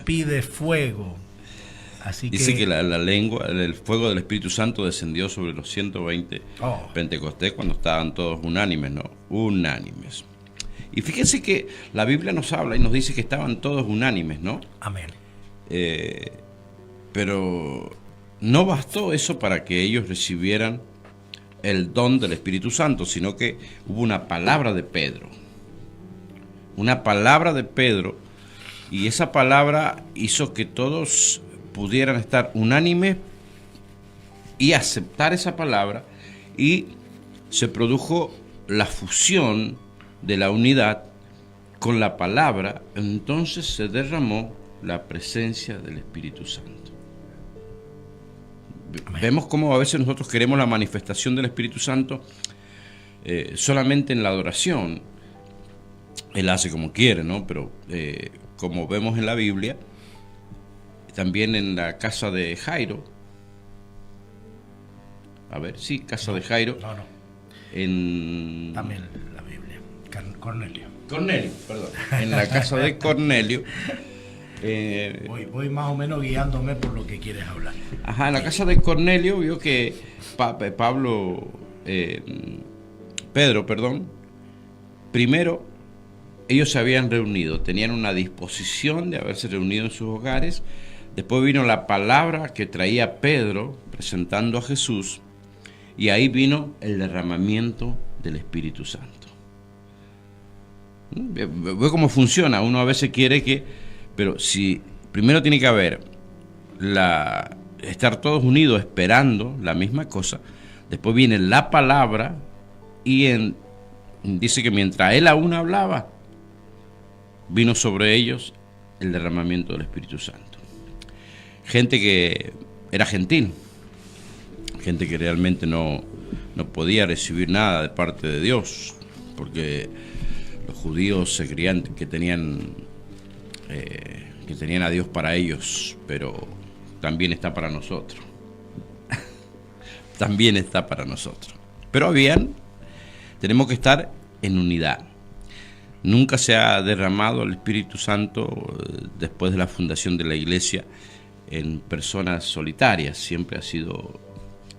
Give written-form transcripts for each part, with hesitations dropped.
pide fuego. Así Dice que la lengua, el fuego del Espíritu Santo descendió sobre los 120 Pentecostés cuando estaban todos unánimes, ¿no? Unánimes. Y fíjense que la Biblia nos habla y nos dice que estaban todos unánimes, ¿no? Amén. Pero no bastó eso para que ellos recibieran el don del Espíritu Santo, sino que hubo una palabra de Pedro. Una palabra de Pedro, y esa palabra hizo que todos pudieran estar unánimes y aceptar esa palabra, y se produjo la fusión de la unidad con la palabra. Entonces se derramó la presencia del Espíritu Santo. Amén. Vemos cómo a veces nosotros queremos la manifestación del Espíritu Santo solamente en la adoración. Él hace como quiere, ¿no? Pero como vemos en la Biblia, también en la casa de Jairo. A ver, sí, casa de Jairo. También la Biblia. Cornelio, perdón. En la casa de Cornelio. Voy más o menos guiándome por lo que quieres hablar. Ajá, en la casa de Cornelio vio que Pedro, primero ellos se habían reunido, tenían una disposición de haberse reunido en sus hogares. Después vino la palabra que traía Pedro presentando a Jesús, y ahí vino el derramamiento del Espíritu Santo. Ve cómo funciona. Uno a veces quiere pero si primero tiene que haber estar todos unidos esperando la misma cosa, después viene la palabra, y dice que mientras él aún hablaba, vino sobre ellos el derramamiento del Espíritu Santo. Gente que era gentil, gente que realmente no podía recibir nada de parte de Dios, porque los judíos se creían que tenían a Dios para ellos, pero también está para nosotros. También está para nosotros. Pero tenemos que estar en unidad. Nunca se ha derramado el Espíritu Santo después de la fundación de la iglesia en personas solitarias. Siempre ha sido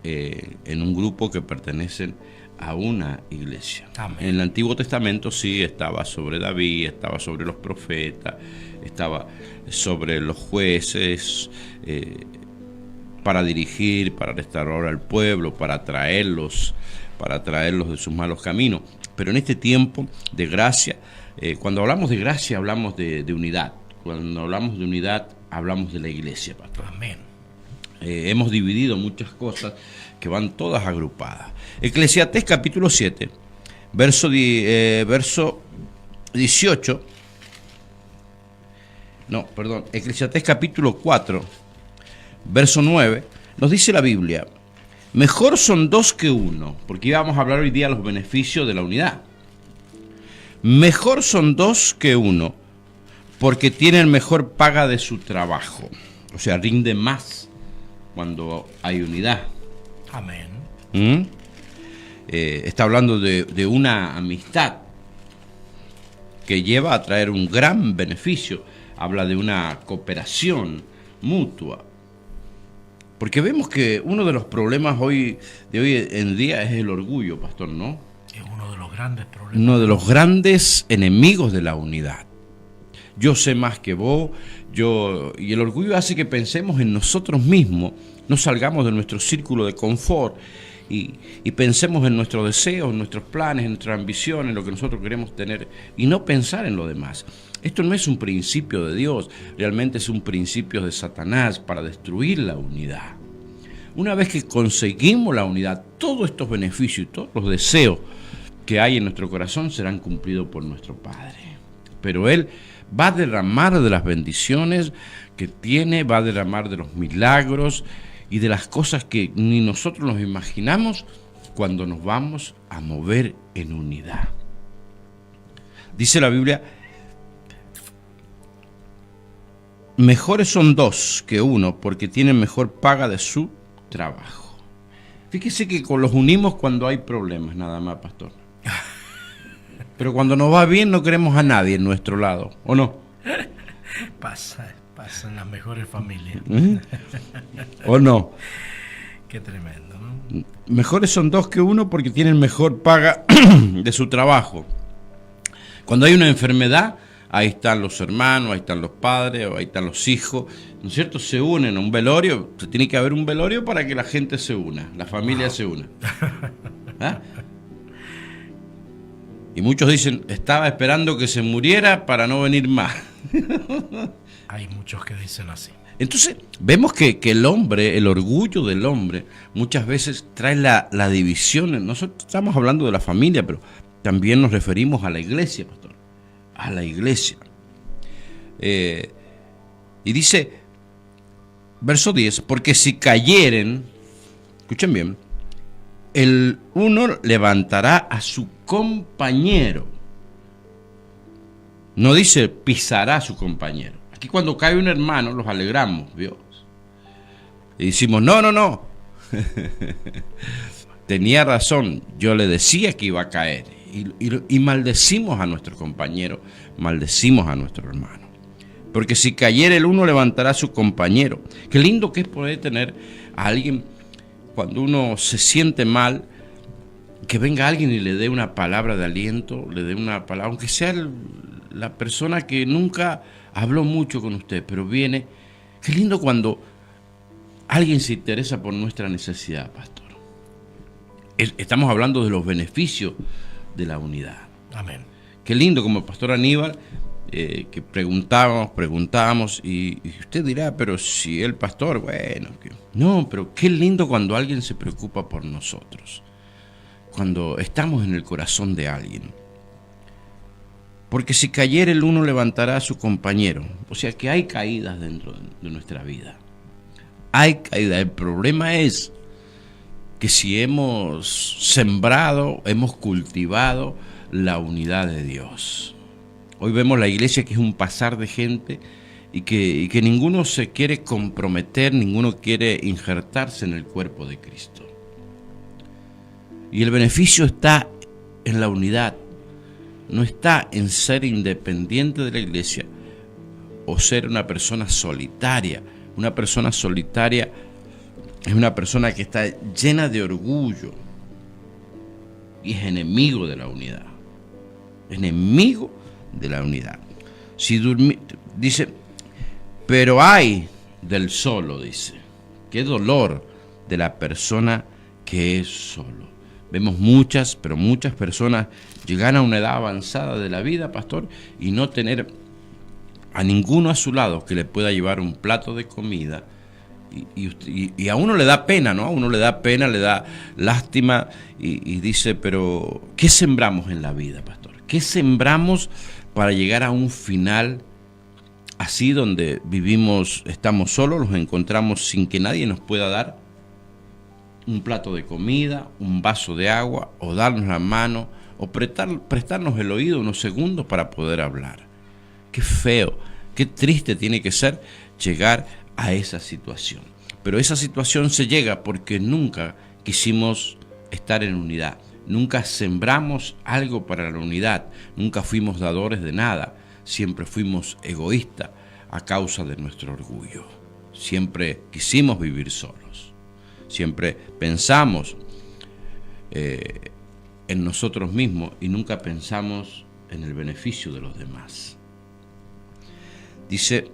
en un grupo que pertenecen a una iglesia. Amén. En el Antiguo Testamento sí estaba sobre David, estaba sobre los profetas, estaba sobre los jueces, para dirigir, para restaurar al pueblo, para traerlos de sus malos caminos. Pero en este tiempo de gracia, cuando hablamos de gracia hablamos de unidad. Cuando hablamos de unidad hablamos de la iglesia, pastor. Amén. Hemos dividido muchas cosas que van todas agrupadas. Eclesiastés capítulo 7, verso 18. Eclesiastés capítulo 4, verso 9, nos dice la Biblia: mejor son dos que uno, porque íbamos a hablar hoy día de los beneficios de la unidad. Mejor son dos que uno, porque tienen mejor paga de su trabajo. O sea, rinde más cuando hay unidad. Amén. Está hablando de una amistad que lleva a traer un gran beneficio. Habla de una cooperación mutua. Porque vemos que uno de los problemas de hoy en día es el orgullo, pastor, ¿no? Es uno de los grandes problemas. Uno de los grandes enemigos de la unidad. Yo sé más que vos, y el orgullo hace que pensemos en nosotros mismos, no salgamos de nuestro círculo de confort y pensemos en nuestros deseos, en nuestros planes, en nuestras ambiciones, en lo que nosotros queremos tener, y no pensar en lo demás. Esto no es un principio de Dios, realmente es un principio de Satanás para destruir la unidad. Una vez que conseguimos la unidad, todos estos beneficios y todos los deseos que hay en nuestro corazón serán cumplidos por nuestro Padre. Pero Él va a derramar de las bendiciones que tiene, va a derramar de los milagros y de las cosas que ni nosotros nos imaginamos cuando nos vamos a mover en unidad. Dice la Biblia: mejores son dos que uno, porque tienen mejor paga de su trabajo. Fíjese que los unimos cuando hay problemas, nada más, pastor. Pero cuando nos va bien no queremos a nadie en nuestro lado, ¿o no? Pasa. Pasan las mejores familias. ¿O no? Qué tremendo, ¿no? Mejores son dos que uno porque tienen mejor paga de su trabajo. Cuando hay una enfermedad, ahí están los hermanos, ahí están los padres, o ahí están los hijos, ¿no es cierto? Se unen a un velorio. Tiene que haber un velorio para que la gente se una, la familia se una. ¿Ah? Y muchos dicen, estaba esperando que se muriera para no venir más. Hay muchos que dicen así. Entonces, vemos que el hombre, el orgullo del hombre, muchas veces trae la división. Nosotros estamos hablando de la familia, pero también nos referimos a la iglesia, pastor. A la iglesia. Y dice, verso 10, porque si cayeren, escuchen bien, el uno levantará a su compañero. No dice pisará a su compañero. Aquí cuando cae un hermano los alegramos, Dios. Y decimos, no. Tenía razón, yo le decía que iba a caer. Y maldecimos a nuestro compañero, maldecimos a nuestro hermano. Porque si cayera el uno, levantará a su compañero. Qué lindo que es poder tener a alguien cuando uno se siente mal, que venga alguien y le dé una palabra de aliento, le dé una palabra, aunque sea la persona que nunca habló mucho con usted, pero viene. Qué lindo cuando alguien se interesa por nuestra necesidad, pastor. Estamos hablando de los beneficios de la unidad. Amén. Qué lindo como el pastor Aníbal, que preguntábamos, y usted dirá, pero si el pastor, bueno, no, pero qué lindo cuando alguien se preocupa por nosotros, cuando estamos en el corazón de alguien. Porque si cayera el uno, levantará a su compañero. O sea que hay caídas dentro de nuestra vida. Hay caídas. El problema es que si hemos sembrado, hemos cultivado la unidad de Dios. Hoy vemos la iglesia que es un pasar de gente y que ninguno se quiere comprometer, ninguno quiere injertarse en el cuerpo de Cristo. Y el beneficio está en la unidad, no está en ser independiente de la iglesia o ser una persona solitaria. Una persona solitaria es una persona que está llena de orgullo y es enemigo de la unidad. Enemigo de la unidad. Dice, pero hay del solo, dice. Qué dolor de la persona que es solo. Vemos muchas personas llegar a una edad avanzada de la vida, pastor, y no tener a ninguno a su lado que le pueda llevar un plato de comida. Y a uno le da pena, ¿no? A uno le da pena, le da lástima y dice, pero ¿qué sembramos en la vida, pastor? ¿Qué sembramos para llegar a un final así donde vivimos, estamos solos, nos encontramos sin que nadie nos pueda dar un plato de comida, un vaso de agua, o darnos la mano, o prestarnos el oído unos segundos para poder hablar? Qué feo, qué triste tiene que ser llegar a esa situación. Pero esa situación se llega porque nunca quisimos estar en unidad. Nunca sembramos algo para la unidad, nunca fuimos dadores de nada, siempre fuimos egoístas a causa de nuestro orgullo. Siempre quisimos vivir solos, siempre pensamos en nosotros mismos y nunca pensamos en el beneficio de los demás. Dice,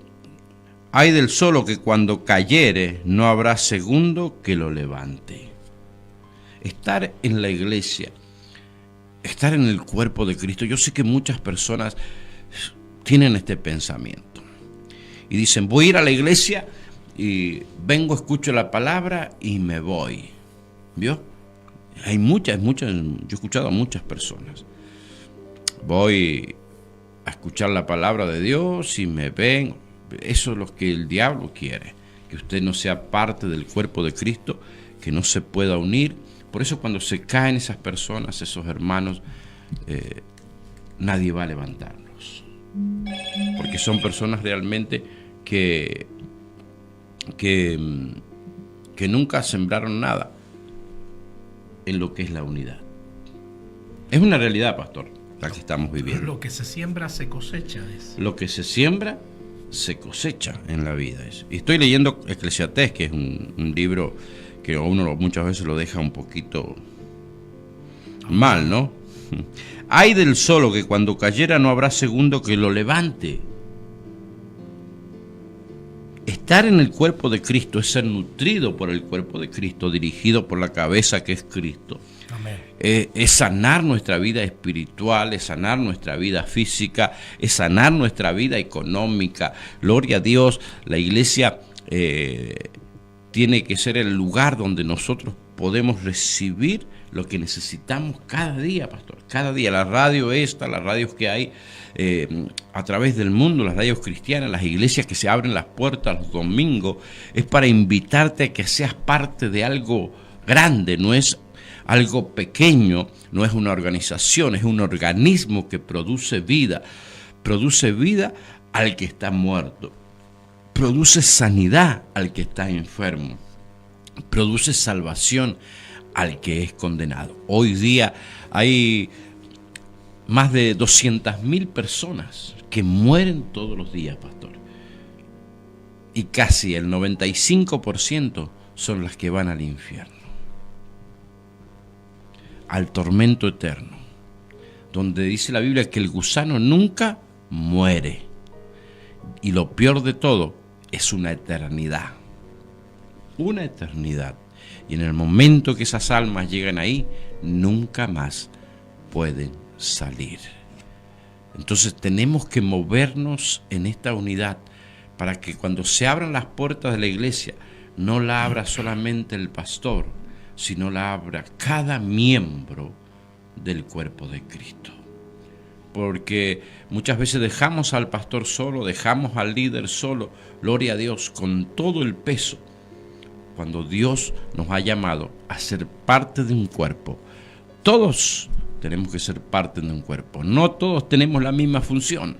hay del solo que cuando cayere no habrá segundo que lo levante. Estar en la iglesia, estar en el cuerpo de Cristo. Yo sé que muchas personas tienen este pensamiento y dicen, voy a ir a la iglesia y vengo, escucho la palabra y me voy. ¿Vio? Hay muchas, yo he escuchado a muchas personas. Voy a escuchar la palabra de Dios y me ven. Eso es lo que el diablo quiere, que usted no sea parte del cuerpo de Cristo, que no se pueda unir. Por eso cuando se caen esas personas, esos hermanos, nadie va a levantarlos. Porque son personas realmente que nunca sembraron nada en lo que es la unidad. Es una realidad, pastor, la que estamos viviendo. Lo que se siembra se cosecha. Lo que se siembra se cosecha en la vida. Y estoy leyendo Eclesiastés, que es un libro que uno muchas veces lo deja un poquito mal, ¿no? Ay del solo que cuando cayera no habrá segundo que lo levante. Estar en el cuerpo de Cristo es ser nutrido por el cuerpo de Cristo, dirigido por la cabeza que es Cristo. Amén. Es sanar nuestra vida espiritual, es sanar nuestra vida física, es sanar nuestra vida económica. Gloria a Dios, la iglesia tiene que ser el lugar donde nosotros podemos recibir lo que necesitamos cada día, pastor. Cada día, la radio esta, las radios que hay a través del mundo, las radios cristianas, las iglesias que se abren las puertas los domingos, es para invitarte a que seas parte de algo grande, no es algo pequeño, no es una organización, es un organismo que produce vida al que está muerto, produce sanidad al que está enfermo, produce salvación al que es condenado. Hoy día hay más de 200.000 personas que mueren todos los días, pastor. Y casi el 95% son las que van al infierno, al tormento eterno, donde dice la Biblia que el gusano nunca muere. Y lo peor de todo es una eternidad. Una eternidad. Y en el momento que esas almas llegan ahí, nunca más pueden salir. Entonces tenemos que movernos en esta unidad para que cuando se abran las puertas de la iglesia, no la abra solamente el pastor, sino la abra cada miembro del cuerpo de Cristo. Porque muchas veces dejamos al pastor solo, dejamos al líder solo, gloria a Dios, con todo el peso, cuando Dios nos ha llamado a ser parte de un cuerpo. Todos tenemos que ser parte de un cuerpo. No todos tenemos la misma función.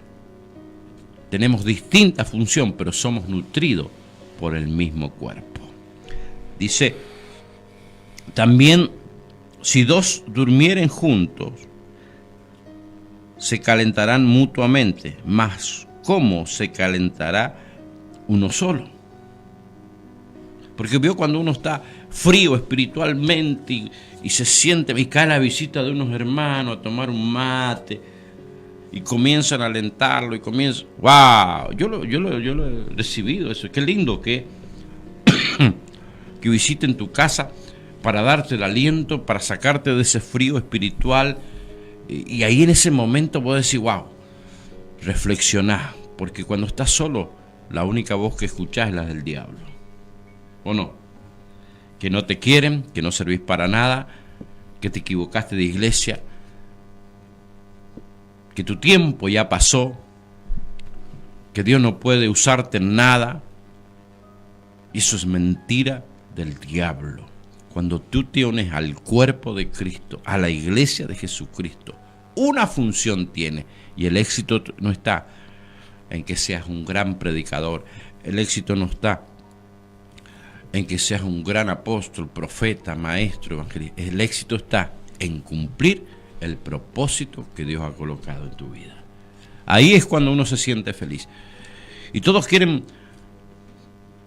Tenemos distinta función, pero somos nutridos por el mismo cuerpo. Dice, también, si dos durmieren juntos, se calentarán mutuamente, mas ¿cómo se calentará uno solo? Porque veo cuando uno está frío espiritualmente y se siente, y cae la visita de unos hermanos a tomar un mate y comienzan a alentarlo y comienzan, wow, yo lo he recibido eso, qué lindo que visiten tu casa para darte el aliento, para sacarte de ese frío espiritual, y ahí en ese momento vos decís, wow, reflexioná, porque cuando estás solo, la única voz que escuchás es la del diablo. ¿O no? Que no te quieren, que no servís para nada, que te equivocaste de iglesia, que tu tiempo ya pasó, que Dios no puede usarte en nada. Y eso es mentira del diablo. Cuando tú te unes al cuerpo de Cristo, a la iglesia de Jesucristo, una función tiene, y el éxito no está en que seas un gran predicador, el éxito no está en que seas un gran apóstol, profeta, maestro, evangelista. El éxito está en cumplir el propósito que Dios ha colocado en tu vida. Ahí es cuando uno se siente feliz. Y todos quieren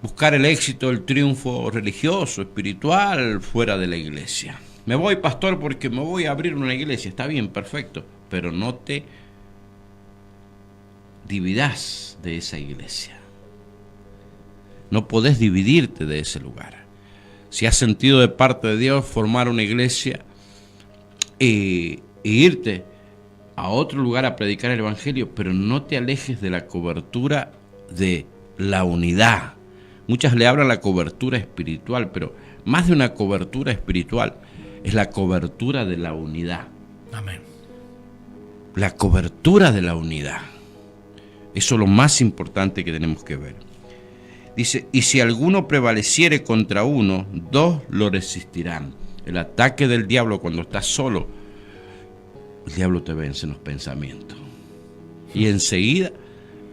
buscar el éxito, el triunfo religioso, espiritual, fuera de la iglesia. Me voy, pastor, porque me voy a abrir una iglesia. Está bien, perfecto, pero no te dividas de esa iglesia. No podés dividirte de ese lugar. Si has sentido de parte de Dios formar una iglesia e irte a otro lugar a predicar el evangelio, pero no te alejes de la cobertura de la unidad. Muchas le hablan la cobertura espiritual, pero más de una cobertura espiritual es la cobertura de la unidad. Amén. La cobertura de la unidad. Eso es lo más importante que tenemos que ver. Dice, y si alguno prevaleciere contra uno, dos lo resistirán. El ataque del diablo cuando estás solo, el diablo te vence en los pensamientos. Y enseguida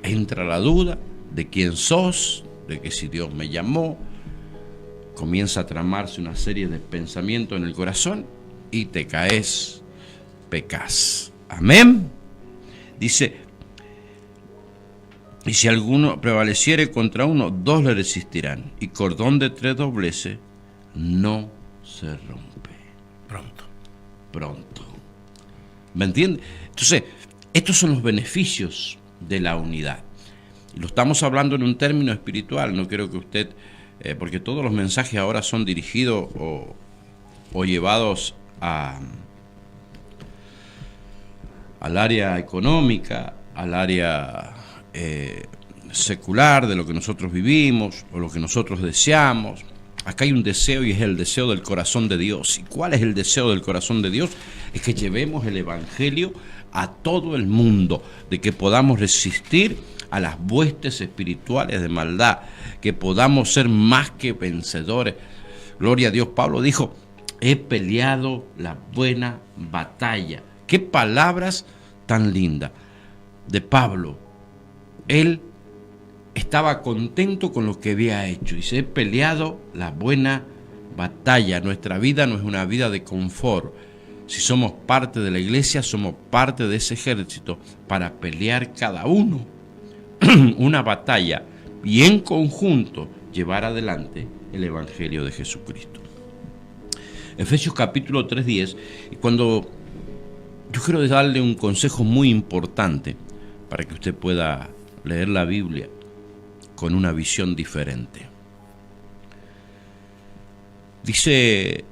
entra la duda de quién sos, de que si Dios me llamó. Comienza a tramarse una serie de pensamientos en el corazón y te caes, pecas. Amén. Dice, Y si alguno prevaleciere contra uno, dos le resistirán. Y cordón de 3 dobleces no se rompe. Pronto. ¿Me entiende? Entonces, estos son los beneficios de la unidad. Y lo estamos hablando en un término espiritual. No quiero que usted, porque todos los mensajes ahora son dirigidos o llevados al área económica, al área secular de lo que nosotros vivimos o lo que nosotros deseamos. Acá hay un deseo y es el deseo del corazón de Dios. ¿Y cuál es el deseo del corazón de Dios? Es que llevemos el Evangelio a todo el mundo, de que podamos resistir a las huestes espirituales de maldad, que podamos ser más que vencedores. Gloria a Dios. Pablo dijo: he peleado la buena batalla. Qué palabras tan lindas de Pablo. Él estaba contento con lo que había hecho. Dice: he peleado la buena batalla. Nuestra vida no es una vida de confort. Si somos parte de la iglesia, somos parte de ese ejército para pelear cada uno una batalla y en conjunto llevar adelante el Evangelio de Jesucristo. Efesios capítulo 3:10, y cuando yo quiero darle un consejo muy importante para que usted pueda leer la Biblia con una visión diferente. Dice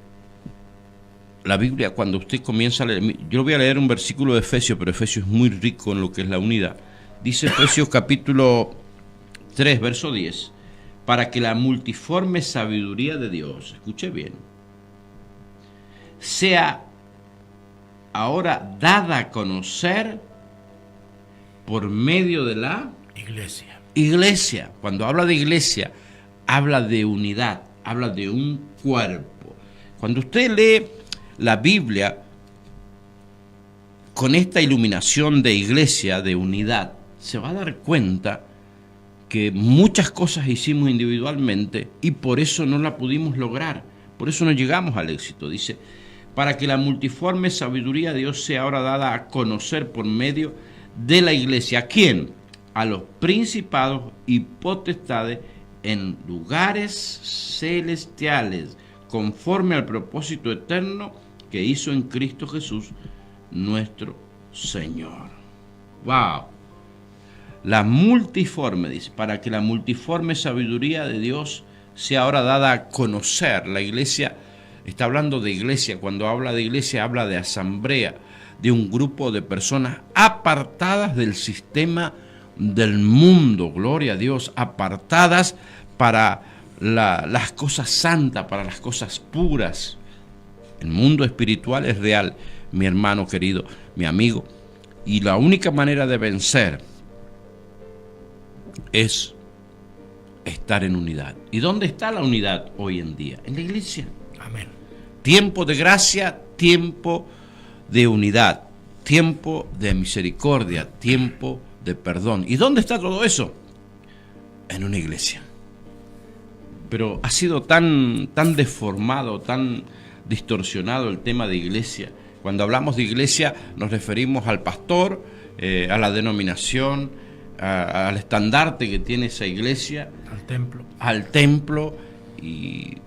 la Biblia, cuando usted comienza a leer, yo voy a leer un versículo de Efesios, pero Efesios es muy rico en lo que es la unidad. Dice Efesios capítulo 3, verso 10, para que la multiforme sabiduría de Dios, escuche bien, sea ahora dada a conocer por medio de la iglesia. Cuando habla de iglesia, habla de unidad, habla de un cuerpo. Cuando usted lee la Biblia con esta iluminación de iglesia, de unidad, se va a dar cuenta que muchas cosas hicimos individualmente y por eso no la pudimos lograr, por eso no llegamos al éxito. Dice: para que la multiforme sabiduría de Dios sea ahora dada a conocer por medio de la iglesia. ¿A quién? A los principados y potestades en lugares celestiales, conforme al propósito eterno que hizo en Cristo Jesús, nuestro Señor. ¡Wow! La multiforme, dice, para que la multiforme sabiduría de Dios sea ahora dada a conocer. La iglesia, está hablando de iglesia. Cuando habla de iglesia, habla de asamblea, de un grupo de personas apartadas del sistema del mundo, gloria a Dios, apartadas para las cosas santas, para las cosas puras. El mundo espiritual es real, mi hermano querido, mi amigo, y la única manera de vencer es estar en unidad. ¿Y dónde está la unidad hoy en día? En la iglesia. Amén. Tiempo de gracia, tiempo de unidad, tiempo de misericordia, tiempo de perdón. ¿Y dónde está todo eso? En una iglesia. Pero ha sido tan deformado, tan distorsionado el tema de iglesia. Cuando hablamos de iglesia nos referimos al pastor, a la denominación, al estandarte que tiene esa iglesia, al templo y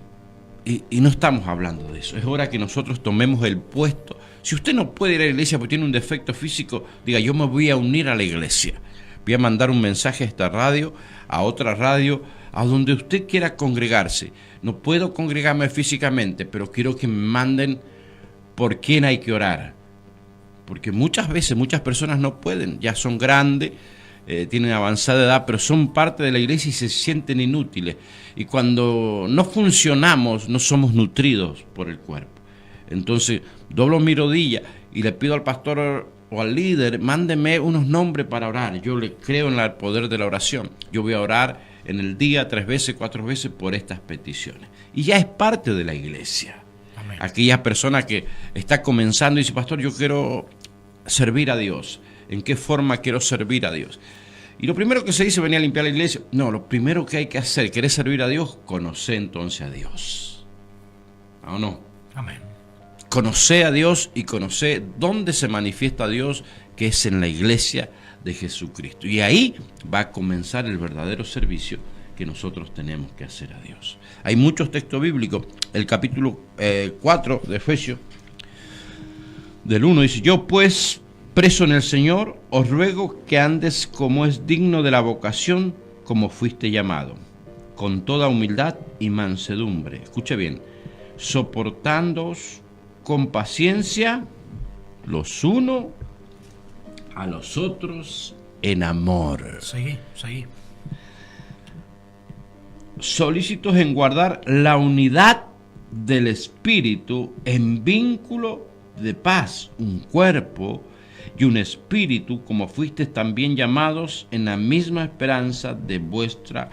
no estamos hablando de eso. Es hora que nosotros tomemos el puesto. Si usted no puede ir a la iglesia porque tiene un defecto físico, diga: yo me voy a unir a la iglesia. Voy a mandar un mensaje a esta radio, a otra radio, a donde usted quiera congregarse. No puedo congregarme físicamente, pero quiero que me manden por quién hay que orar. Porque muchas veces, muchas personas no pueden, ya son grandes, tienen avanzada edad, pero son parte de la iglesia y se sienten inútiles. Y cuando no funcionamos, no somos nutridos por el cuerpo. Entonces, doblo mi rodilla y le pido al pastor o al líder: mándeme unos nombres para orar. Yo le creo en el poder de la oración. Yo voy a orar en el día 3 veces, 4 veces por estas peticiones. Y ya es parte de la iglesia. Amén. Aquella persona que está comenzando y dice: pastor, yo quiero servir a Dios. ¿En qué forma quiero servir a Dios? Y lo primero que se dice: venía a limpiar la iglesia. No, lo primero que hay que hacer, ¿querés servir a Dios? Conocer entonces a Dios. ¿O no? Amén. Conocer a Dios y conocer dónde se manifiesta Dios, que es en la iglesia de Jesucristo. Y ahí va a comenzar el verdadero servicio que nosotros tenemos que hacer a Dios. Hay muchos textos bíblicos. El capítulo 4 de Efesios, del 1, dice: yo pues, preso en el Señor, os ruego que andes como es digno de la vocación como fuiste llamado, con toda humildad y mansedumbre. Escuche bien: soportándoos con paciencia los unos a los otros en amor. Seguí. Solícitos en guardar la unidad del espíritu en vínculo de paz, un cuerpo y un espíritu, como fuisteis también llamados en la misma esperanza de vuestra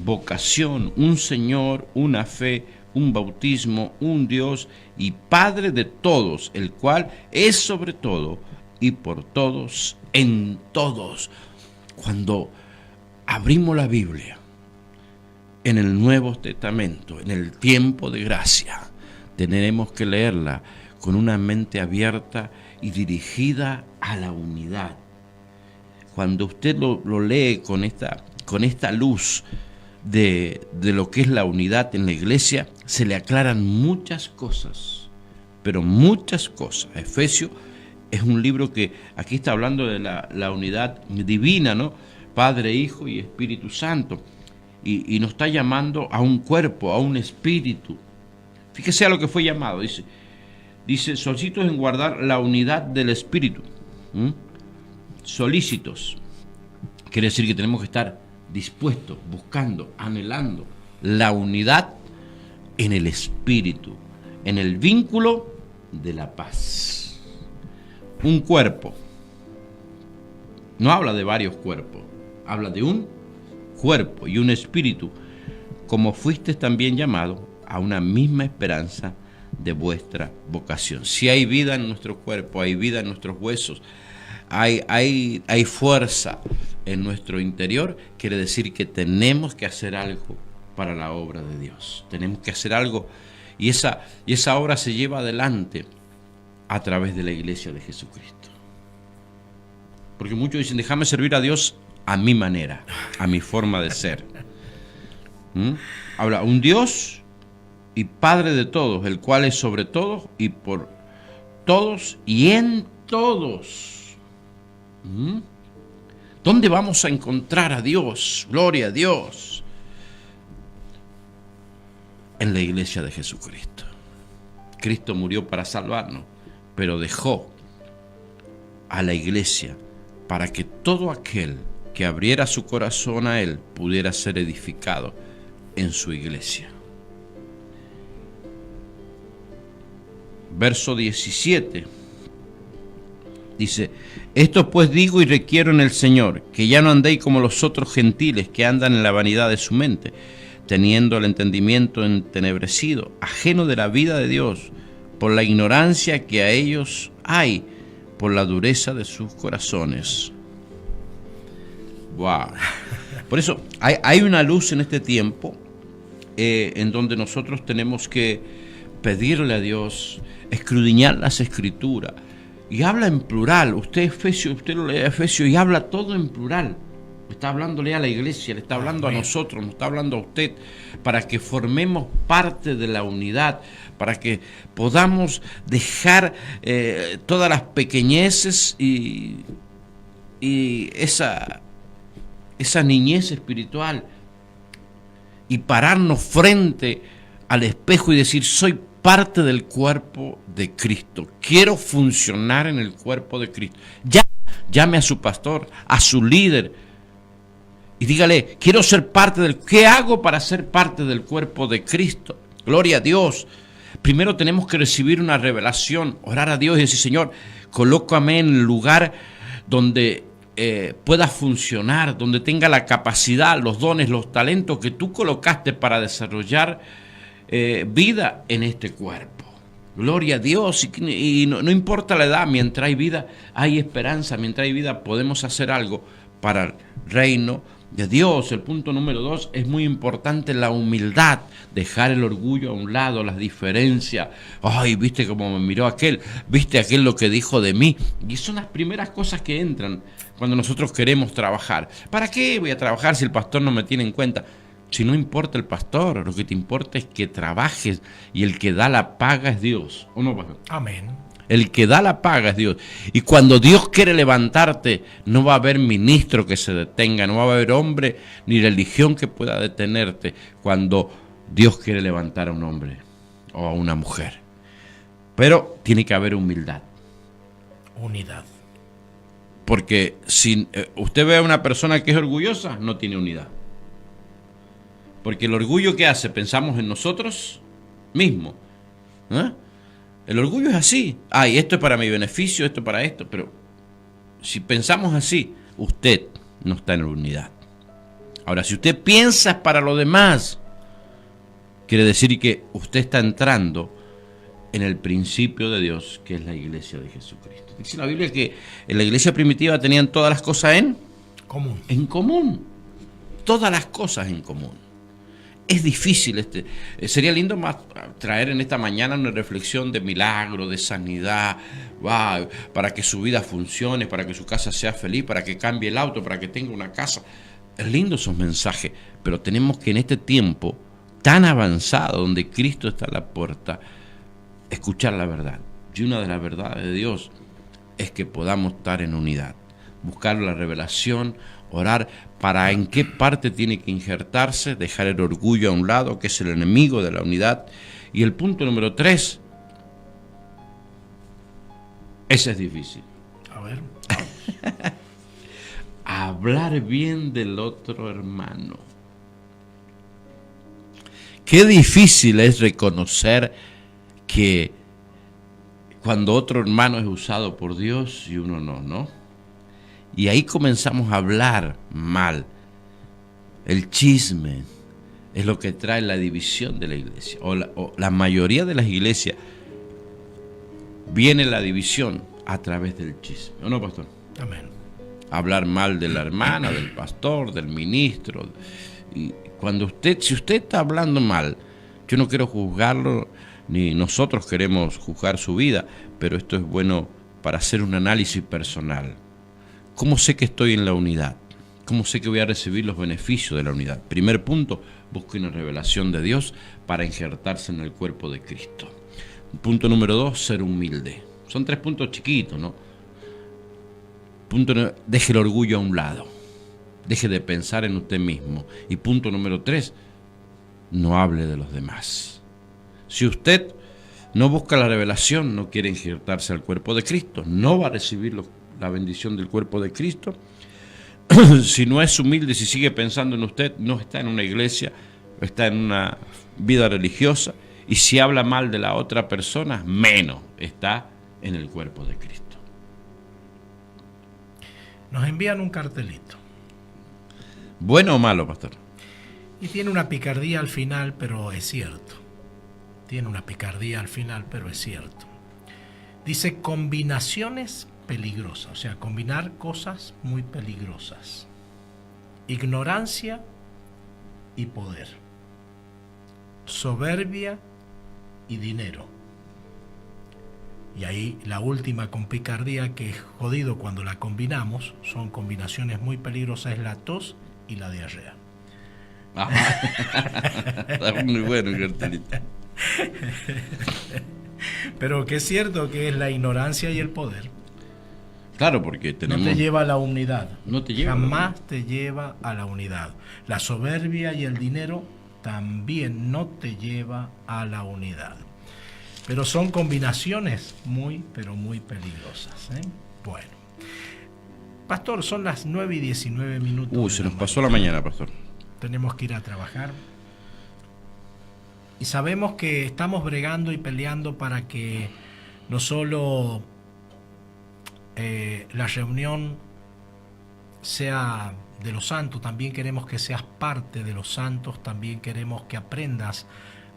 vocación, un Señor, una fe, un bautismo, un Dios y Padre de todos, el cual es sobre todo y por todos en todos. Cuando abrimos la Biblia en el Nuevo Testamento, en el tiempo de gracia, tenemos que leerla con una mente abierta y dirigida a la unidad. Cuando usted lo lee con esta luz de lo que es la unidad en la iglesia, se le aclaran muchas cosas, pero muchas cosas. Efesios es un libro que aquí está hablando de la unidad divina, ¿no? Padre, Hijo y Espíritu Santo. Y nos está llamando a un cuerpo, a un espíritu. Fíjese a lo que fue llamado. Dice, solícitos en guardar la unidad del espíritu. Solícitos. Quiere decir que tenemos que estar dispuestos, buscando, anhelando la unidad en el espíritu, en el vínculo de la paz. Un cuerpo. No habla de varios cuerpos, habla de un cuerpo y un espíritu, como fuisteis también llamado a una misma esperanza de vuestra vocación. Si hay vida en nuestro cuerpo, hay vida en nuestros huesos, hay fuerza en nuestro interior, quiere decir que tenemos que hacer algo para la obra de Dios. Tenemos que hacer algo y esa obra se lleva adelante a través de la iglesia de Jesucristo. Porque muchos dicen, déjame servir a Dios a mi manera, a mi forma de ser. Habla un Dios y Padre de todos, el cual es sobre todos y por todos y en todos. ¿Dónde vamos a encontrar a Dios? Gloria a Dios. En la iglesia de Jesucristo. Cristo murió para salvarnos, pero dejó a la iglesia para que todo aquel que abriera su corazón a Él pudiera ser edificado en su iglesia. Verso 17 dice: esto pues digo y requiero en el Señor, que ya no andéis como los otros gentiles que andan en la vanidad de su mente, teniendo el entendimiento entenebrecido, ajeno de la vida de Dios, por la ignorancia que a ellos hay, por la dureza de sus corazones. Wow. Por eso hay una luz en este tiempo en donde nosotros tenemos que pedirle a Dios, escudriñar las Escrituras. Y habla en plural. Usted lo lee Efesios y habla todo en plural. Está hablándole a la iglesia, le está hablando a nosotros, nos está hablando a usted, para que formemos parte de la unidad, para que podamos dejar todas las pequeñeces y esa niñez espiritual y pararnos frente al espejo y decir, soy parte del cuerpo de Cristo, quiero funcionar en el cuerpo de Cristo. Llame a su pastor, a su líder y dígale, quiero ser parte del... ¿Qué hago para ser parte del cuerpo de Cristo? Gloria a Dios. Primero tenemos que recibir una revelación, orar a Dios y decir, Señor, colócame en el lugar donde pueda funcionar, donde tenga la capacidad, los dones, los talentos que tú colocaste para desarrollar vida en este cuerpo. Gloria a Dios. Y no importa la edad, mientras hay vida, hay esperanza. Mientras hay vida, podemos hacer algo para el reino de Dios. El punto número 2 es muy importante, la humildad, dejar el orgullo a un lado, las diferencias. Ay, viste cómo me miró aquel, viste aquel lo que dijo de mí. Y son las primeras cosas que entran cuando nosotros queremos trabajar. ¿Para qué voy a trabajar si el pastor no me tiene en cuenta? Si no importa el pastor, lo que te importa es que trabajes, y el que da la paga es Dios. ¿O no, pastor? Amén. El que da la paga es Dios. Y cuando Dios quiere levantarte, no va a haber ministro que se detenga, no va a haber hombre ni religión que pueda detenerte cuando Dios quiere levantar a un hombre o a una mujer. Pero tiene que haber humildad. Unidad. Porque si usted ve a una persona que es orgullosa, no tiene unidad. Porque el orgullo, ¿qué hace? Pensamos en nosotros mismos. ¿Eh? El orgullo es así. Ay, esto es para mi beneficio, esto es para esto. Pero si pensamos así, usted no está en unidad. Ahora, si usted piensa para lo demás, quiere decir que usted está entrando en el principio de Dios, que es la iglesia de Jesucristo. Dice la Biblia que en la iglesia primitiva tenían todas las cosas en común. Todas las cosas en común. Es difícil. Sería lindo más traer en esta mañana una reflexión de milagro, de sanidad, wow, para que su vida funcione, para que su casa sea feliz, para que cambie el auto, para que tenga una casa. Es lindo esos mensajes, pero tenemos que en este tiempo tan avanzado, donde Cristo está a la puerta, escuchar la verdad. Y una de las verdades de Dios es que podamos estar en unidad, buscar la revelación, orar para en qué parte tiene que injertarse, dejar el orgullo a un lado, que es el enemigo de la unidad. Y el punto número 3, ese es difícil. A ver. Hablar bien del otro hermano. Qué difícil es reconocer que cuando otro hermano es usado por Dios y uno no, ¿no? Y ahí comenzamos a hablar mal. El chisme es lo que trae la división de la iglesia. O la mayoría de las iglesias viene la división a través del chisme. ¿O no, pastor? Amén. Hablar mal de la hermana, del pastor, del ministro. Y si usted está hablando mal, yo no quiero juzgarlo, ni nosotros queremos juzgar su vida, pero esto es bueno para hacer un análisis personal. ¿Cómo sé que estoy en la unidad? ¿Cómo sé que voy a recibir los beneficios de la unidad? Primer punto, busque una revelación de Dios para injertarse en el cuerpo de Cristo. Punto número 2, ser humilde. Son 3 puntos chiquitos, ¿no? Deje el orgullo a un lado. Deje de pensar en usted mismo. Y punto número 3, no hable de los demás. Si usted no busca la revelación, no quiere injertarse al cuerpo de Cristo, no va a recibir la bendición del cuerpo de Cristo. Si no es humilde, si sigue pensando en usted, no está en una iglesia, está en una vida religiosa. Y si habla mal de la otra persona, menos está en el cuerpo de Cristo. Nos envían un cartelito. ¿Bueno o malo, pastor? Y tiene una picardía al final, pero es cierto. Tiene una picardía al final, pero es cierto. Dice combinaciones peligrosas, o sea, combinar cosas muy peligrosas. Ignorancia y poder. Soberbia y dinero. Y ahí la última con picardía, que es jodido cuando la combinamos, son combinaciones muy peligrosas, es la tos y la diarrea. Está muy bueno el cartelito. Pero que es cierto que es la ignorancia y el poder. Claro, porque tenemos... No te lleva a la unidad. No te lleva. Jamás te lleva a la unidad. La soberbia y el dinero también no te lleva a la unidad. Pero son combinaciones muy, pero muy peligrosas, ¿eh? Bueno. Pastor, son las 9:19. Se nos pasó la mañana, pastor. Tenemos que ir a trabajar. Y sabemos que estamos bregando y peleando para que no solo la reunión sea de los santos, también queremos que seas parte de los santos, también queremos que aprendas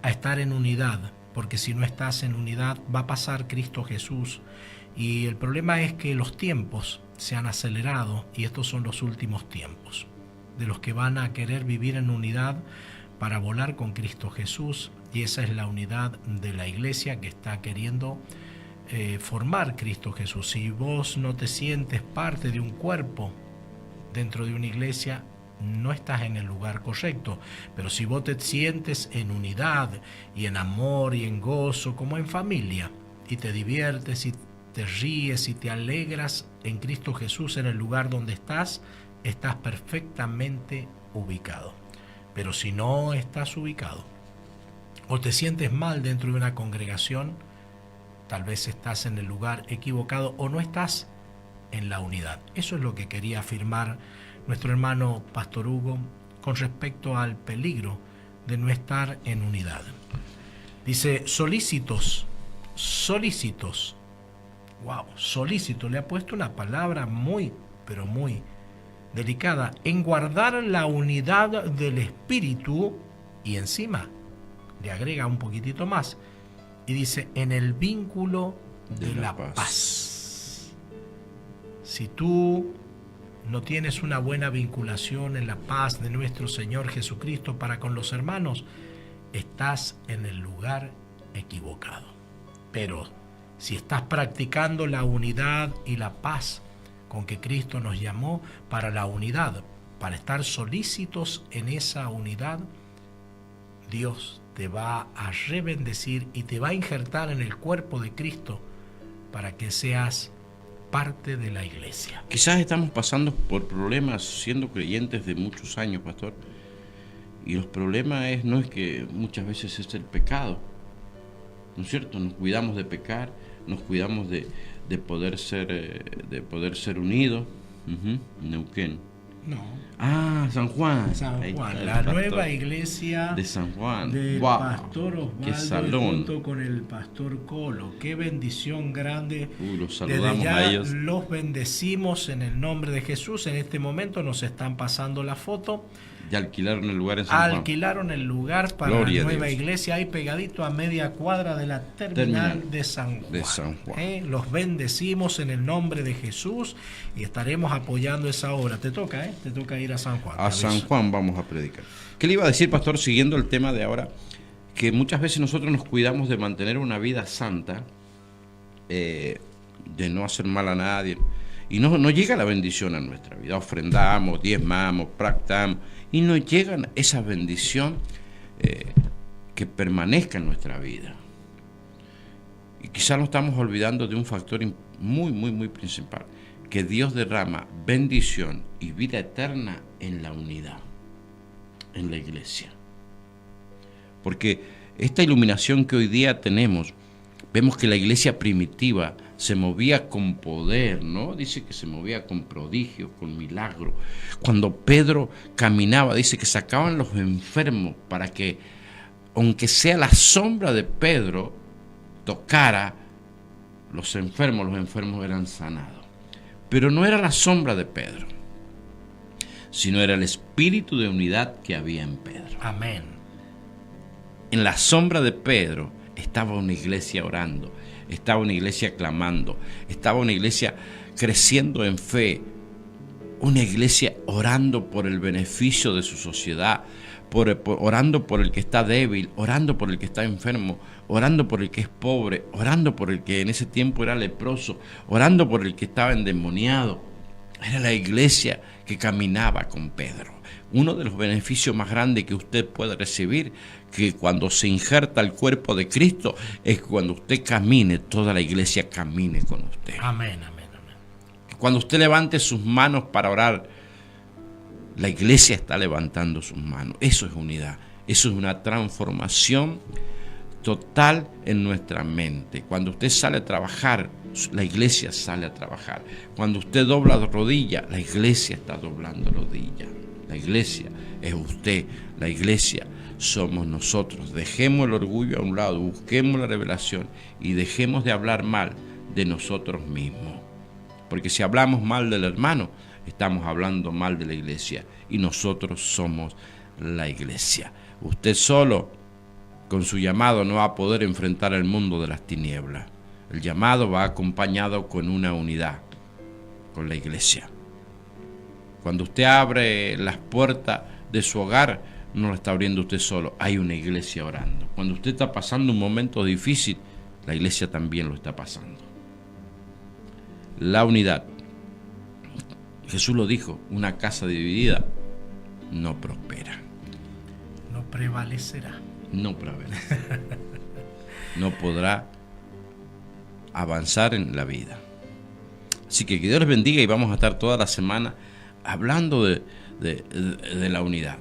a estar en unidad, porque si no estás en unidad va a pasar Cristo Jesús. Y el problema es que los tiempos se han acelerado y estos son los últimos tiempos. de los que van a querer vivir en unidad para volar con Cristo Jesús, y esa es la unidad de la iglesia que está queriendo formar Cristo Jesús. Si vos no te sientes parte de un cuerpo dentro de una iglesia, no estás en el lugar correcto. Pero si vos te sientes en unidad y en amor y en gozo, como en familia, y te diviertes y te ríes y te alegras en Cristo Jesús en el lugar donde estás perfectamente ubicado. Pero si no estás ubicado o te sientes mal dentro de una congregación, tal vez estás en el lugar equivocado o no estás en la unidad. Eso es lo que quería afirmar nuestro hermano Pastor Hugo con respecto al peligro de no estar en unidad. Dice, solícitos. Wow, solícito, le ha puesto una palabra muy, pero muy delicada, en guardar la unidad del espíritu, y encima le agrega un poquitito más y dice, en el vínculo de la paz. Si tú no tienes una buena vinculación en la paz de nuestro Señor Jesucristo para con los hermanos, estás en el lugar equivocado. Pero si estás practicando la unidad y la paz con que Cristo nos llamó para la unidad, para estar solícitos en esa unidad, Dios te va a rebendecir y te va a injertar en el cuerpo de Cristo para que seas parte de la iglesia. Quizás estamos pasando por problemas siendo creyentes de muchos años, pastor, y los problemas no es que muchas veces es el pecado, ¿no es cierto? Nos cuidamos de pecar, nos cuidamos de poder ser unidos. Neuquén. No. San Juan. San Juan, la nueva iglesia de San Juan. Del pastor Osvaldo junto con el pastor Colo. Qué bendición grande. Los saludamos desde ya a ellos. Los bendecimos en el nombre de Jesús. En este momento nos están pasando la foto. Ya alquilaron el lugar en San Juan. Alquilaron el lugar para Gloria la nueva Dios. Iglesia, ahí pegadito a media cuadra de la terminal de San Juan. Los bendecimos en el nombre de Jesús y estaremos apoyando esa obra. Te toca ir a San Juan. A San Juan vamos a predicar. ¿Qué le iba a decir, pastor, siguiendo el tema de ahora? Que muchas veces nosotros nos cuidamos de mantener una vida santa, de no hacer mal a nadie, y no llega la bendición a nuestra vida. Ofrendamos, diezmamos, practicamos, y no llega esa bendición que permanezca en nuestra vida. Y quizás nos estamos olvidando de un factor muy, muy, muy principal, que Dios derrama bendición y vida eterna en la unidad, en la iglesia. Porque esta iluminación que hoy día tenemos, vemos que la iglesia primitiva se movía con poder, ¿no? Dice que se movía con prodigios, con milagros. Cuando Pedro caminaba, dice que sacaban los enfermos para que, aunque sea la sombra de Pedro, tocara los enfermos eran sanados. Pero no era la sombra de Pedro, sino era el espíritu de unidad que había en Pedro. Amén. En la sombra de Pedro estaba una iglesia orando, estaba una iglesia clamando, estaba una iglesia creciendo en fe, una iglesia orando por el beneficio de su sociedad, orando por el que está débil, orando por el que está enfermo, orando por el que es pobre, orando por el que en ese tiempo era leproso, orando por el que estaba endemoniado. Era la iglesia que caminaba con Pedro. Uno de los beneficios más grandes que usted puede recibir, que cuando se injerta el cuerpo de Cristo, es cuando usted camine, toda la iglesia camine con usted. Amén, amén, amén. Cuando usted levante sus manos para orar, la iglesia está levantando sus manos. Eso es unidad. Eso es una transformación total en nuestra mente. Cuando usted sale a trabajar, la iglesia sale a trabajar. Cuando usted dobla rodilla, la iglesia está doblando rodilla. La iglesia es usted, la iglesia somos nosotros. Dejemos el orgullo a un lado, busquemos la revelación y dejemos de hablar mal de nosotros mismos. Porque si hablamos mal del hermano, estamos hablando mal de la iglesia y nosotros somos la iglesia. Usted solo, con su llamado, no va a poder enfrentar el mundo de las tinieblas. El llamado va acompañado con una unidad, con la iglesia. Cuando usted abre las puertas de su hogar, no la está abriendo usted solo, hay una iglesia orando. Cuando usted está pasando un momento difícil, la iglesia también lo está pasando. La unidad. Jesús lo dijo, una casa dividida no prospera. No prevalecerá. No prevalecerá. No podrá avanzar en la vida. Así que Dios les bendiga y vamos a estar toda la semana hablando de la unidad.